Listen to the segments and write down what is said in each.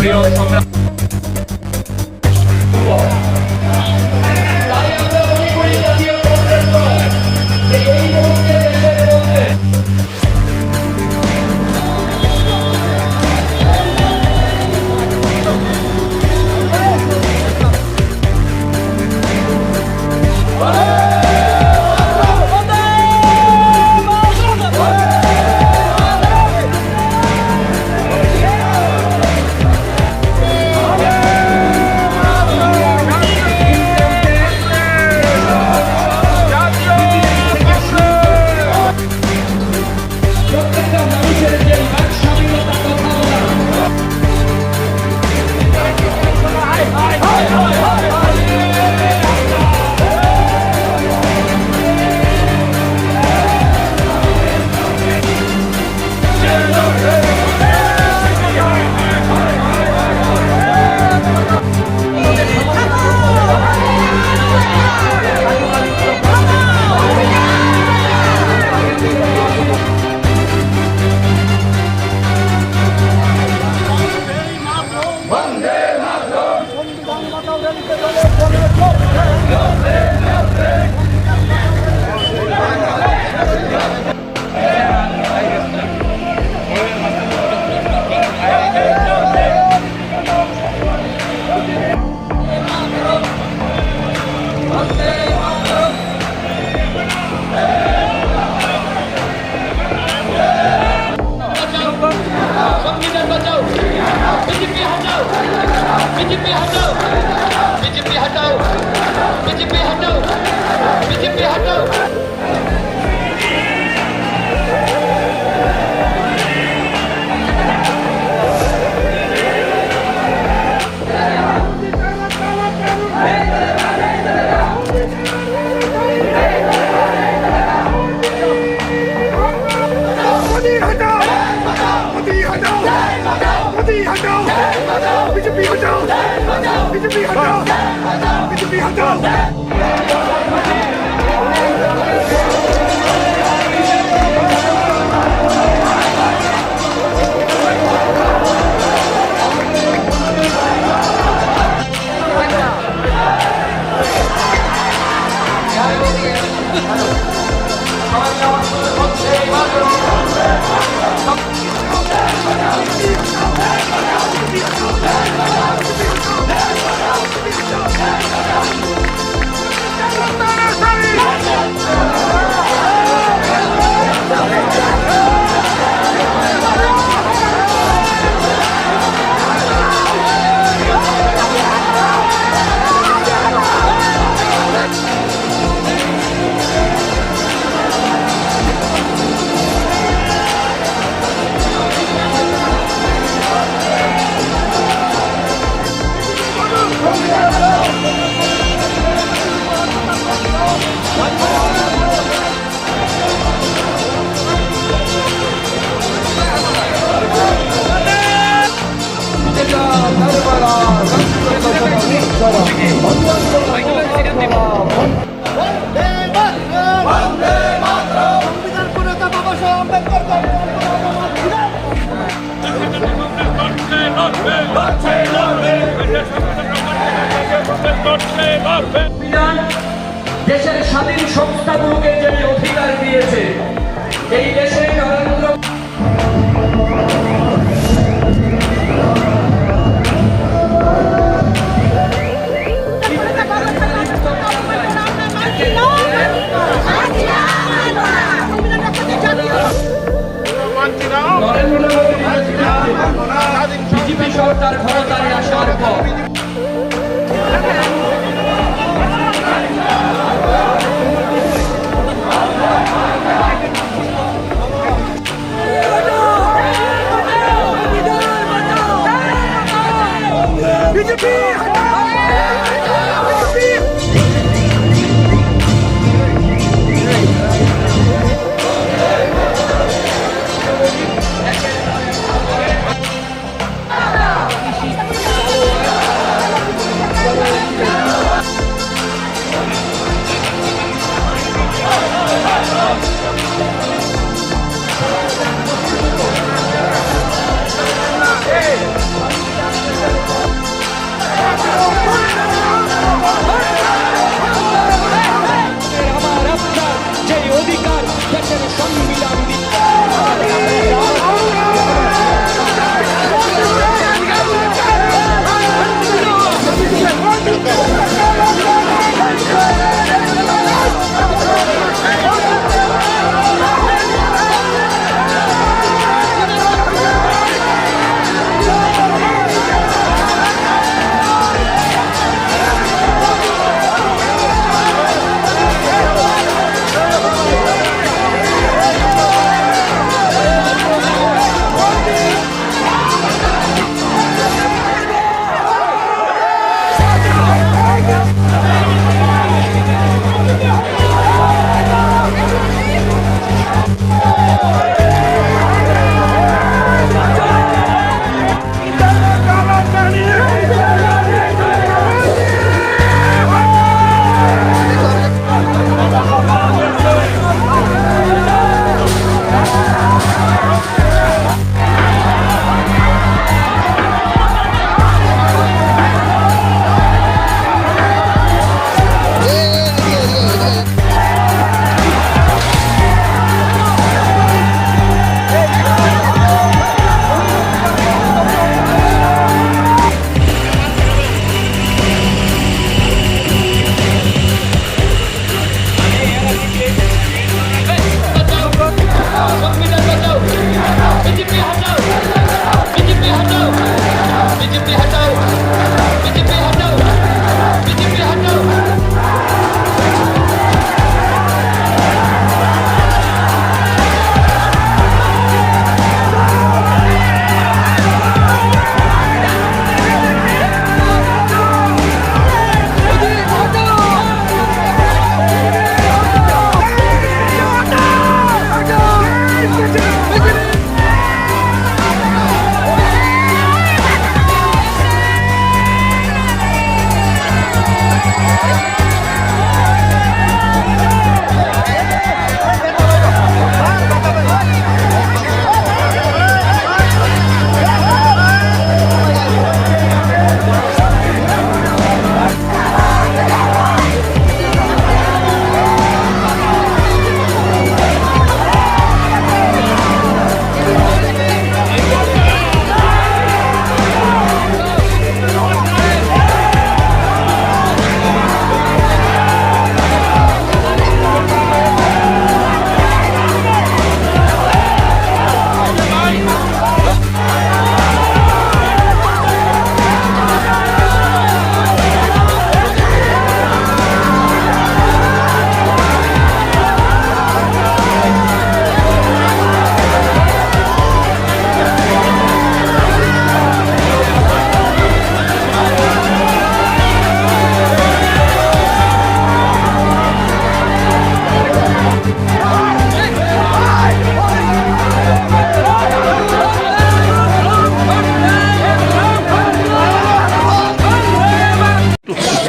প্রিয় সংগ্রাম দেশের স্বাধীন সংস্থাগুলোকে যে অধিকার দিয়েছে এই দেশে নরেন্দ্র বিজেপি সরকার ক্ষমতায় আসার পর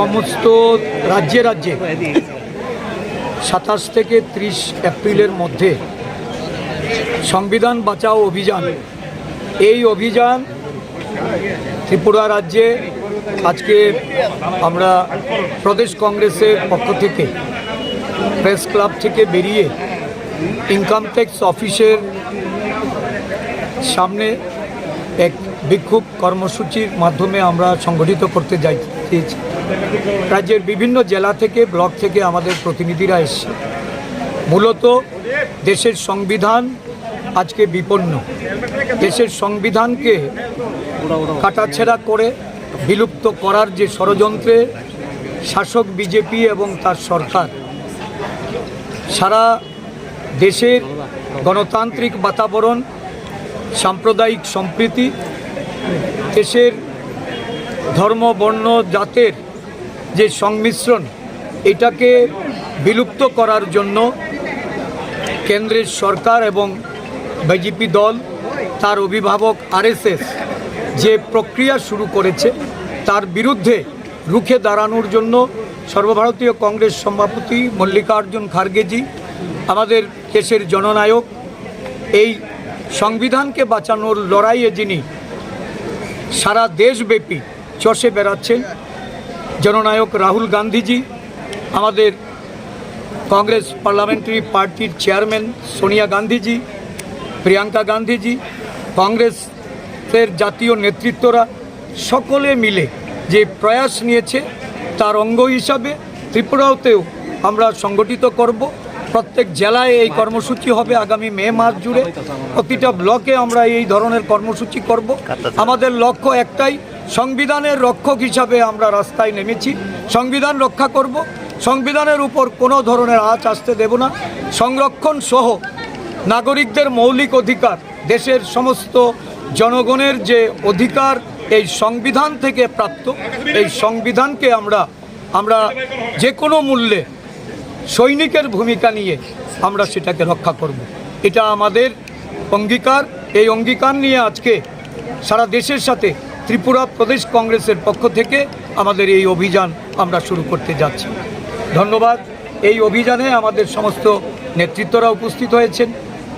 সমস্ত রাজ্যে রাজ্যে 27 থেকে 30 এপ্রিলের মধ্যে সংবিধান বাঁচাও অভিযান, এই অভিযান ত্রিপুরা রাজ্যে আজকে আমরা প্রদেশ কংগ্রেসের পক্ষ থেকে প্রেস ক্লাব থেকে বেরিয়ে ইনকাম ট্যাক্স অফিসের সামনে এক বিক্ষোভ কর্মসূচির মাধ্যমে আমরা সংগঠিত করতে যাচ্ছি। রাজ্যের বিভিন্ন জেলা থেকে, ব্লক থেকে আমাদের প্রতিনিধিরা এসছে। মূলত দেশের সংবিধান আজকে বিপন্ন। দেশের সংবিধানকে কাটাছেঁড়া করে বিলুপ্ত করার যে ষড়যন্ত্রে শাসক বিজেপি এবং তার সরকার সারা দেশের গণতান্ত্রিক বাতাবরণ, সাম্প্রদায়িক সম্প্রীতি, দেশের ধর্ম, বর্ণ, জাতের যে সংমিশ্রণ, এটাকে বিলুপ্ত করার জন্য কেন্দ্রের সরকার এবং বিজেপি দল, তার অভিভাবক আরএসএস যে প্রক্রিয়া শুরু করেছে, তার বিরুদ্ধে রুখে দাঁড়ানোর জন্য সর্বভারতীয় কংগ্রেস সভাপতি মল্লিকার্জুন খার্গেজি, আমাদের দেশের জননায়ক, এই সংবিধানকে বাঁচানোর লড়াইয়ে যিনি সারা দেশব্যাপী চষে বেড়াচ্ছেন, জননায়ক রাহুল গান্ধীজি, আমাদের কংগ্রেস পার্লামেন্টারি পার্টির চেয়ারম্যান সোনিয়া গান্ধীজি, প্রিয়াঙ্কা গান্ধীজি, কংগ্রেসের জাতীয় নেতৃত্বরা সকলে মিলে যে প্রয়াস নিয়েছে, তার অঙ্গ হিসাবে ত্রিপুরাতেও আমরা সংগঠিত করব। প্রত্যেক জেলায় এই কর্মসূচি হবে আগামী মে মাস জুড়ে। প্রতিটা ব্লকে আমরা এই ধরনের কর্মসূচি করব। আমাদের লক্ষ্য একটাই, সংবিধানের রক্ষক হিসাবে আমরা রাস্তায় নেমেছি। সংবিধান রক্ষা করব, সংবিধানের উপর কোনো ধরনের আঁচ আসতে দেব না। সংরক্ষণ সহ নাগরিকদের মৌলিক অধিকার, দেশের সমস্ত জনগণের যে অধিকার এই সংবিধান থেকে প্রাপ্ত, এই সংবিধানকে আমরা যে কোনো মূল্যে সৈনিকের ভূমিকা নিয়ে আমরা সেটাকে রক্ষা করব। এটা আমাদের অঙ্গীকার। এই অঙ্গীকার নিয়ে আজকে সারা দেশের সাথে ত্রিপুরা প্রদেশ কংগ্রেসের পক্ষ থেকে আমাদের এই অভিযান আমরা শুরু করতে যাচ্ছি। ধন্যবাদ। এই অভিযানে আমাদের সমস্ত নেতৃত্বরা উপস্থিত হয়েছেন।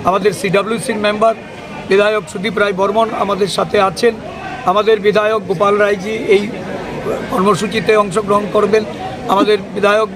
আমাদের সিডব্লিউসির মেম্বার বিধায়ক সুদীপ রায় বর্মন আমাদের সাথে আছেন। আমাদের বিধায়ক গোপাল রায়জি এই কর্মসূচিতে অংশগ্রহণ করবেন। আমাদের বিধায়ক